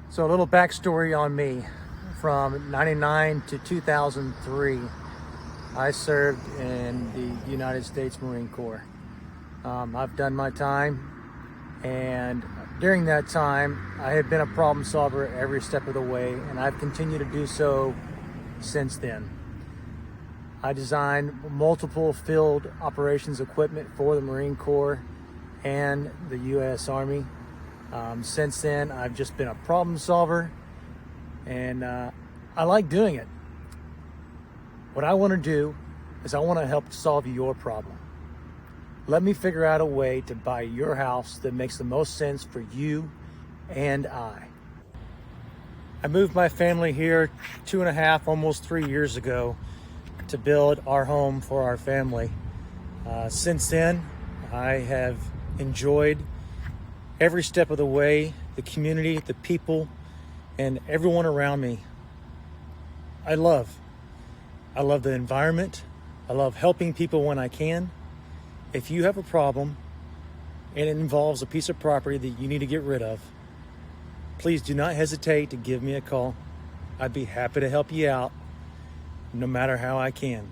So a little backstory on me. From 99 to 2003, I served in the United States Marine Corps. I've done my time, and during that time, I have been a problem solver every step of the way, and I've continued to do so since then. I designed multiple field operations equipment for the Marine Corps and the U.S. Army. Since then, I've just been a problem solver, and I like doing it. What I want to do is I want to help solve your problem. Let me figure out a way to buy your house that makes the most sense for you and I. I moved my family here 2.5, almost 3 years ago to build our home for our family. Since then, I have enjoyed every step of the way, the community, the people, and everyone around me. I love the environment. I love helping people when I can. If you have a problem and it involves a piece of property that you need to get rid of, please do not hesitate to give me a call. I'd be happy to help you out no matter how I can.